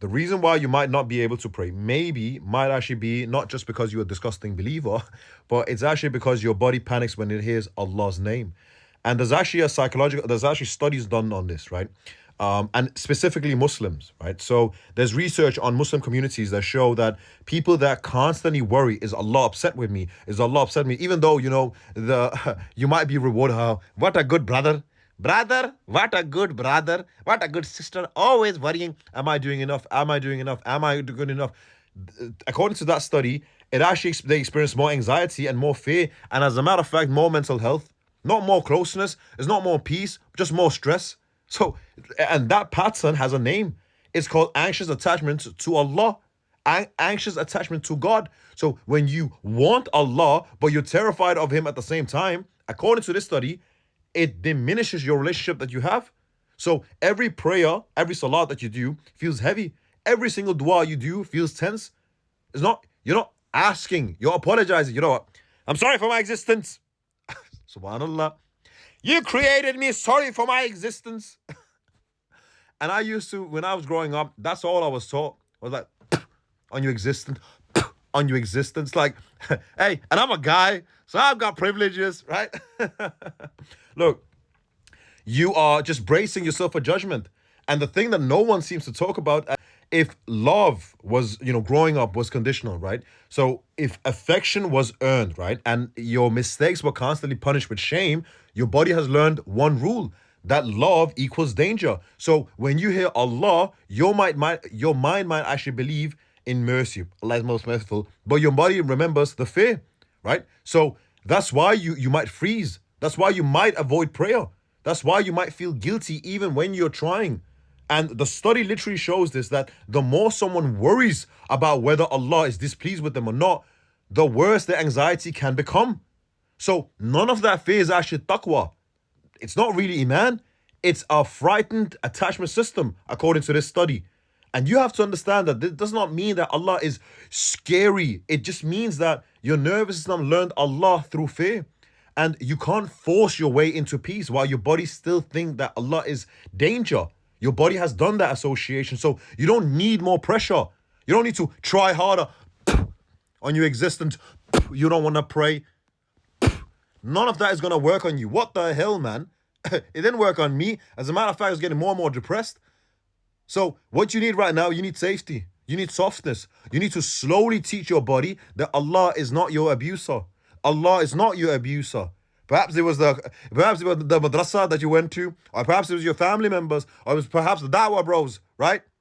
The reason why you might not be able to pray maybe might actually be not just because you're a disgusting believer, but it's actually because your body panics when it hears Allah's name. And there's actually studies done on this, right? And specifically Muslims, right? So there's research on Muslim communities that show that people that constantly worry, is Allah upset with me? Is Allah upset with me? Even though, you might be rewarded, what a good brother. Brother, what a good brother, what a good sister, always worrying, am I doing enough? Am I doing enough? Am I good enough? According to that study, they experience more anxiety and more fear, and as a matter of fact, more mental health, not more closeness, it's not more peace, just more stress. So, and that pattern has a name. It's called anxious attachment to Allah, anxious attachment to God. So when you want Allah, but you're terrified of Him at the same time, according to this study, it diminishes your relationship that you have. So every prayer, every salat that you do feels heavy. Every single dua you do feels tense. You're not asking, you're apologizing. You know what? I'm sorry for my existence. Subhanallah. You created me, sorry for my existence. And I used to, when I was growing up, that's all I was taught. I was like, on your existence, on your existence. Like, hey, and I'm a guy, so I've got privileges, right? Look, you are just bracing yourself for judgment. And the thing that no one seems to talk about, if love was, growing up was conditional, right? So if affection was earned, right? And your mistakes were constantly punished with shame, your body has learned one rule, that love equals danger. So when you hear Allah, your mind might actually believe in mercy. Allah is most merciful, but your body remembers the fear, right? So that's why you might freeze. That's why you might avoid prayer. That's why you might feel guilty even when you're trying. And the study literally shows this, that the more someone worries about whether Allah is displeased with them or not, the worse their anxiety can become. So none of that fear is actually taqwa. It's not really iman. It's a frightened attachment system, according to this study. And you have to understand that this does not mean that Allah is scary. It just means that your nervous system learned Allah through fear. And you can't force your way into peace while your body still think that Allah is danger. Your body has done that association. So you don't need more pressure. You don't need to try harder on your existence. You don't want to pray. None of that is going to work on you. What the hell, man? It didn't work on me. As a matter of fact, I was getting more and more depressed. So what you need right now, you need safety. You need softness. You need to slowly teach your body that Allah is not your abuser. Allah is not your abuser. Perhaps it was the madrasa that you went to, or perhaps it was your family members, or it was perhaps the da'wah bros, right?